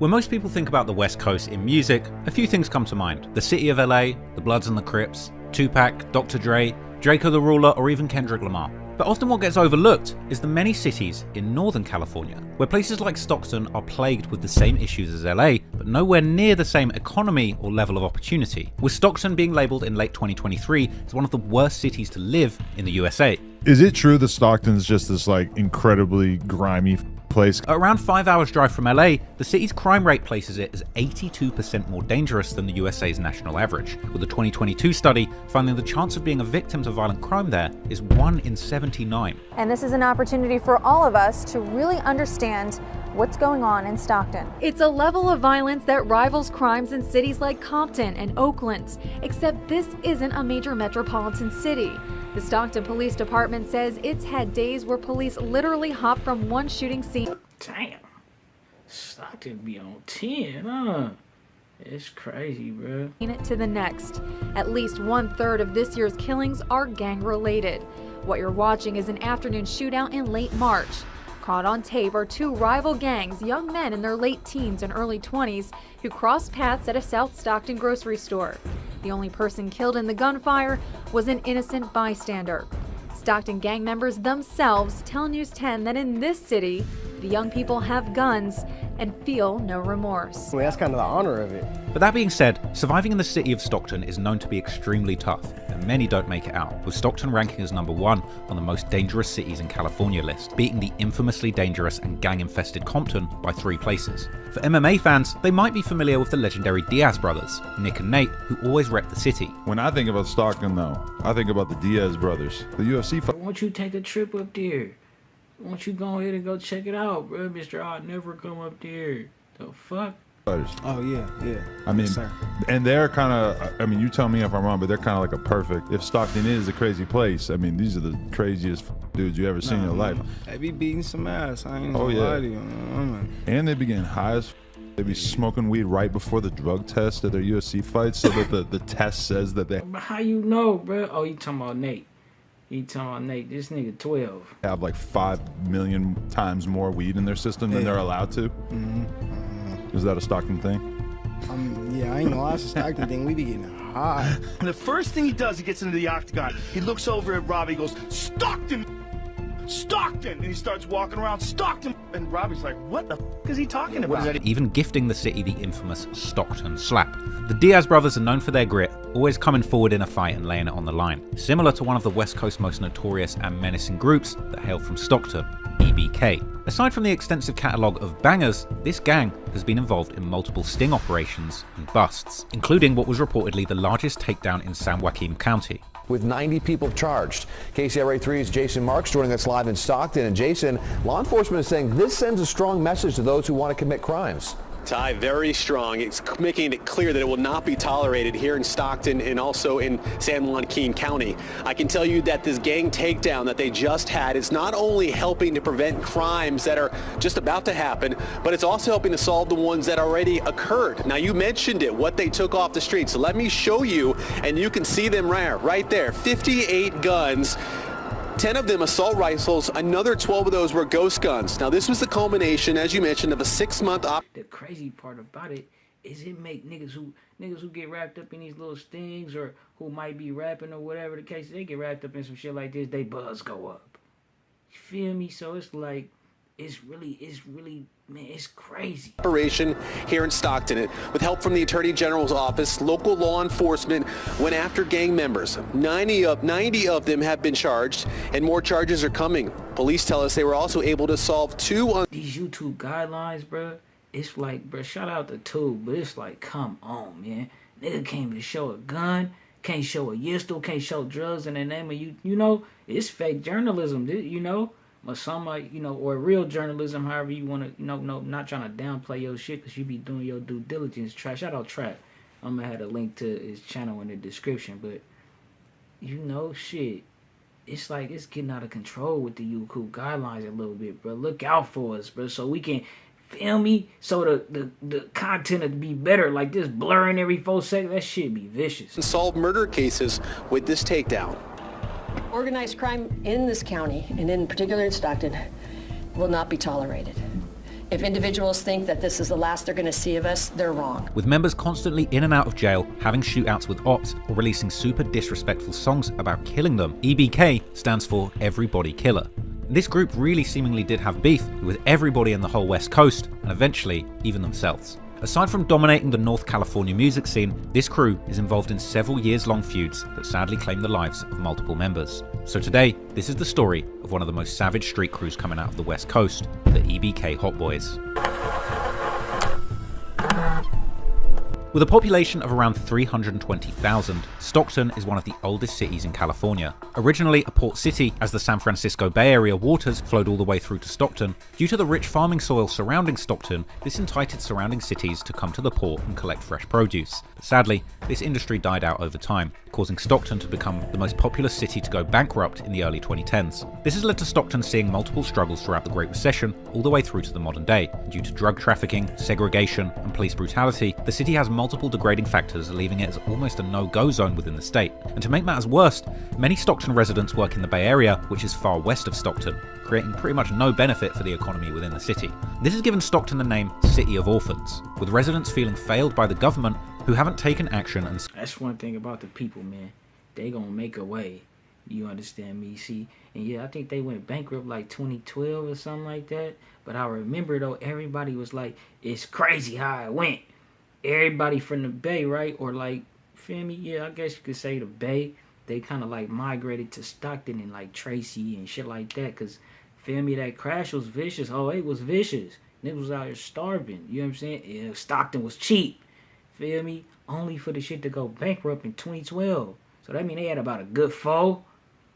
When most people think about the West Coast in music, a few things come to mind. The city of LA, the Bloods and the Crips, Tupac, Dr. Dre, Draco the Ruler, or even Kendrick Lamar. But often what gets overlooked is the many cities in Northern California, where places like Stockton are plagued with the same issues as LA, but nowhere near the same economy or level of opportunity, with Stockton being labelled in late 2023 as one of the worst cities to live in the USA. Is it true that Stockton's just this like incredibly grimy place? Around 5 hours drive from LA, the city's crime rate places it as 82% more dangerous than the USA's national average, with a 2022 study finding the chance of being a victim to violent crime there is 1 in 79. And this is an opportunity for all of us to really understand what's going on in Stockton. It's a level of violence that rivals crimes in cities like Compton and Oakland, except this isn't a major metropolitan city. The Stockton Police Department says it's had days where police literally hop from one shooting scene. Damn, Stockton be on 10, huh? It's crazy, bro. To the next. At least 1/3 of this year's killings are gang-related. What you're watching is an afternoon shootout in late March. Caught on tape are two rival gangs, young men in their late teens and early 20s, who crossed paths at a South Stockton grocery store. The only person killed in the gunfire was an innocent bystander. Stockton gang members themselves tell News 10 that in this city, the young people have guns and feel no remorse. That's kind of the honor of it. But that being said, surviving in the city of Stockton is known to be extremely tough, and many don't make it out, with Stockton ranking as #1 on the most dangerous cities in California list, beating the infamously dangerous and gang-infested Compton by 3 places. For MMA fans, they might be familiar with the legendary Diaz Brothers, Nick and Nate, who always rep the city. When I think about Stockton though, I think about the Diaz Brothers, the UFC fight. Why don't you take a trip up there? Why don't you go ahead and go check it out, bro? Mr. I'll never come up there. The fuck? Oh yeah. I mean, yes, sir. and they're kind of, I mean, you tell me if I'm wrong, but they're kind of like a perfect, if Stockton is a crazy place, I mean, these are the craziest dudes you ever seen in your life. They be beating some ass, I ain't Oh, gonna yeah. lie to you. And they be getting high as they be smoking weed right before the drug test at their UFC fights, so that the test says that they But how you know, bro? Oh, you talking about Nate. You talking about Nate. This nigga 12. have like 5 million times more weed in their system than they're allowed to. Is that a Stockton thing? Yeah, I ain't gonna lie, it's a Stockton thing. We be getting high. And the first thing he does, he gets into the octagon. He looks over at Robbie, he goes, Stockton! Stockton! And he starts walking around, Stockton! And Robbie's like, what the f is he talking about? Even gifting the city the infamous Stockton Slap. The Diaz brothers are known for their grit, always coming forward in a fight and laying it on the line, similar to one of the West Coast's most notorious and menacing groups that hail from Stockton, Ebk. Aside from the extensive catalogue of bangers, this gang has been involved in multiple sting operations and busts, including what was reportedly the largest takedown in San Joaquin County. With 90 people charged. KCRA 3's Jason Marks joining us live in Stockton. And Jason, law enforcement is saying this sends a strong message to those who want to commit crimes. Ty, very strong. It's making it clear that it will not be tolerated here in Stockton and also in San Joaquin County. I can tell you that this gang takedown that they just had is not only helping to prevent crimes that are just about to happen, but it's also helping to solve the ones that already occurred. Now, you mentioned it, what they took off the street. So let me show you, and you can see them right there. 58 guns. 10 of them assault rifles, another 12 of those were ghost guns. Now, this was the culmination, as you mentioned, of a 6-month The crazy part about it is it make niggas who get wrapped up in these little stings or who might be rapping or whatever the case, they get wrapped up in some shit like this, they buzz go up. You feel me? So it's like, it's really, man, it's crazy. operation here in Stockton. With help from the Attorney General's office, local law enforcement went after gang members. 90 of them have been charged, and more charges are coming. Police tell us they were also able to solve 2 These YouTube guidelines, bro, it's like, bro, shout out to Tube, but it's like, come on, man. Nigga can't even show a gun, can't show a pistol, can't show drugs in the name of you know, it's fake journalism, you know? Or some, like, you know, or real journalism, however you want to, not trying to downplay your shit, because you be doing your due diligence. Shout out Trap. I'm going to have a link to his channel in the description, but, you know, shit, it's like, it's getting out of control with the YouTube guidelines a little bit, bro. Look out for us, bro, so we can, feel me, so the content would be better, like this blurring every 4 seconds, that shit be vicious. solved murder cases with this takedown. Organized crime in this county, and in particular in Stockton, will not be tolerated. If individuals think that this is the last they're going to see of us, they're wrong. With members constantly in and out of jail, having shootouts with ops, or releasing super disrespectful songs about killing them, EBK stands for Everybody Killer. This group really seemingly did have beef with everybody in the whole West Coast, and eventually even themselves. Aside from dominating the North California music scene, this crew is involved in several years-long feuds that sadly claim the lives of multiple members. So today, this is the story of one of the most savage street crews coming out of the West Coast, the Ebk Hot Boys. With a population of around 320,000, Stockton is one of the oldest cities in California. Originally a port city, as the San Francisco Bay Area waters flowed all the way through to Stockton, due to the rich farming soil surrounding Stockton, this entitled surrounding cities to come to the port and collect fresh produce. But sadly, this industry died out over time, causing Stockton to become the most populous city to go bankrupt in the early 2010s. This has led to Stockton seeing multiple struggles throughout the Great Recession, all the way through to the modern day. Due to drug trafficking, segregation, and police brutality, the city has multiple degrading factors, leaving it as almost a no-go zone within the state. And to make matters worse, many Stockton residents work in the Bay Area, which is far west of Stockton, creating pretty much no benefit for the economy within the city. This has given Stockton the name City of Orphans, with residents feeling failed by the government who haven't taken action. And that's one thing about the people, man. They gonna make a way. You understand me? See, and yeah, I think they went bankrupt like 2012 or something like that. But I remember though, everybody was like, "It's crazy how it went." Everybody from the Bay, right? Or like, feel me? Yeah, I guess you could say the Bay. They kind of like migrated to Stockton and like Tracy and shit like that. Cause, feel me, that crash was vicious. Oh, it was vicious. Niggas was out here starving. You know what I'm saying? Yeah, Stockton was cheap. Feel me? Only for the shit to go bankrupt in 2012. So that mean they had about a good foe.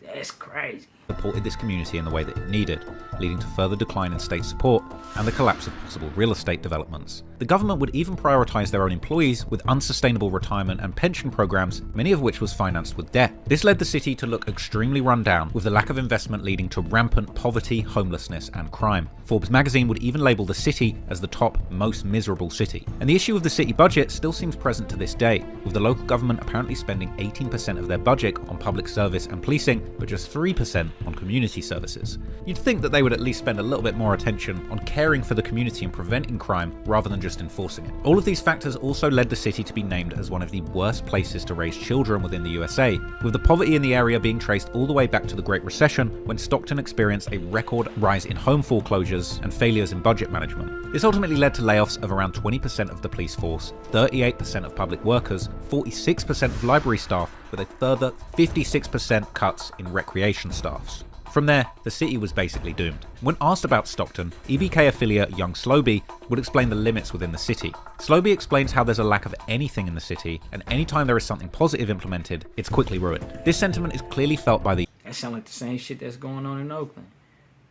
That's crazy. Supported this community in the way that it needed, leading to further decline in state support and the collapse of possible real estate developments. The government would even prioritise their own employees with unsustainable retirement and pension programs, many of which was financed with debt. This led the city to look extremely run down, with the lack of investment leading to rampant poverty, homelessness and crime. Forbes magazine would even label the city as the top most miserable city. And the issue of the city budget still seems present to this day, with the local government apparently spending 18% of their budget on public service and policing, but just 3% on community services. You'd think that they would at least spend a little bit more attention on caring for the community and preventing crime rather than just enforcing it. All of these factors also led the city to be named as one of the worst places to raise children within the USA, with the poverty in the area being traced all the way back to the Great Recession, when Stockton experienced a record rise in home foreclosures and failures in budget management. This ultimately led to layoffs of around 20% of the police force, 38% of public workers, 46% of library staff, with a further 56% cuts in recreation staffs. From there, the city was basically doomed. When asked about Stockton, EBK affiliate Young Slowby would explain the limits within the city. Slowby explains how there's a lack of anything in the city, and anytime there is something positive implemented, it's quickly ruined. This sentiment is clearly felt by the— That sound like the same shit that's going on in Oakland.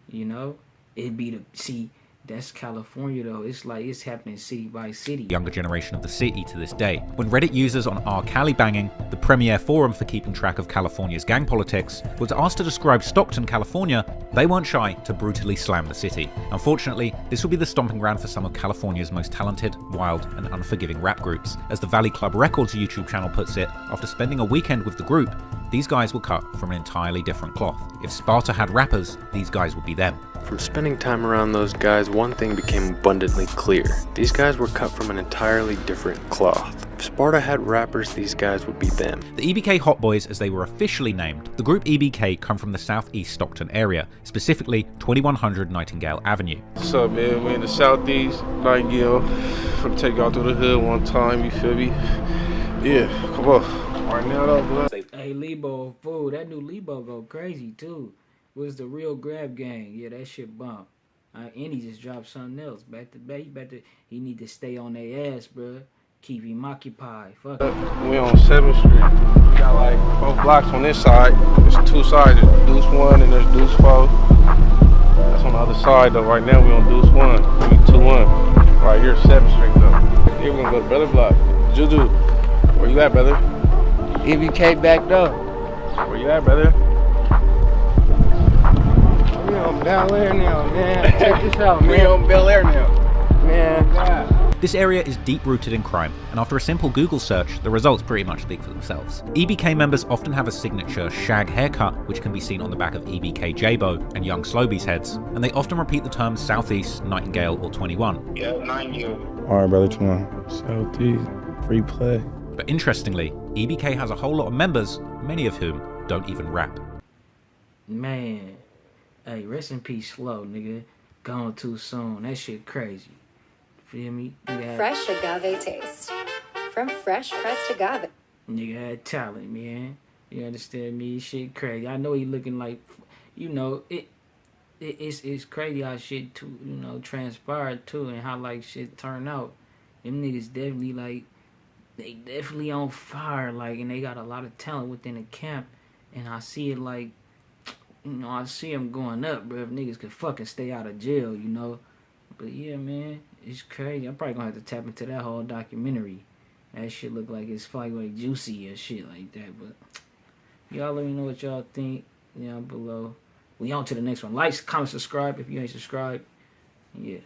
You know? It'd be the— see, that's California though. It's like it's happening city by city. Younger generation of the city to this day. When Reddit users on R. Cali Banging, the premier forum for keeping track of California's gang politics, was asked to describe Stockton, California, they weren't shy to brutally slam the city. Unfortunately, this will be the stomping ground for some of California's most talented, wild, and unforgiving rap groups. As the Valley Club Records YouTube channel puts it, after spending a weekend with the group, these guys were cut from an entirely different cloth. If Sparta had rappers, these guys would be them. From spending time around those guys, one thing became abundantly clear. These guys were cut from an entirely different cloth. If Sparta had rappers, these guys would be them. The Ebk Hot Boys, as they were officially named, the group Ebk come from the southeast Stockton area, specifically 2100 Nightingale Avenue. What's up, man? We in the southeast, Nightingale. Finna take y'all through the hood one time, you feel me? Yeah, come on. Right now though, blood. Hey, Lebo, fool, that new Lebo go crazy too. Was the real Grab Gang? Yeah, that shit bump. And he just dropped something else. Back to back, he need to stay on their ass, bro. Keep him occupied. Fuck. We on 7th Street. We got like 4 blocks on this side. There's 2 sides. There's Deuce 1 and there's Deuce 4. That's on the other side though. Right now we on Deuce 1. We 2-1. Right here, 7th Street though. Here we gonna go to Brother Block. Juju, where you at, brother? EBK back up. Where you at, brother? We on Bel Air now, man. Check this out, man. We on Bel Air now. Man, God. This area is deep-rooted in crime, and after a simple Google search, the results pretty much speak for themselves. EBK members often have a signature shag haircut, which can be seen on the back of EBK J-Bo and Young Slowby's heads, and they often repeat the terms Southeast, Nightingale, or 21. Yeah, 9 Alright, brother, 21. Southeast, free play. But interestingly, EBK has a whole lot of members, many of whom don't even rap. Man, hey, rest in peace, Slow, nigga. Gone too soon. That shit crazy. Feel me? Nigga Fresh agave taste. From fresh pressed agave. Nigga had talent, man. You understand me? Shit crazy. I know he looking like, you know, it's crazy how shit too, you know, transpired too, and how like shit turned out. Them niggas definitely like, they definitely on fire, like, and they got a lot of talent within the camp, and I see it like, you know, I see them going up, bro. If niggas could fucking stay out of jail, you know. But yeah, man, it's crazy. I'm probably gonna have to tap into that whole documentary. That shit look like it's probably like juicy and shit like that. But y'all let me know what y'all think down below. We on to the next one. Like, comment, subscribe if you ain't subscribed. Yeah.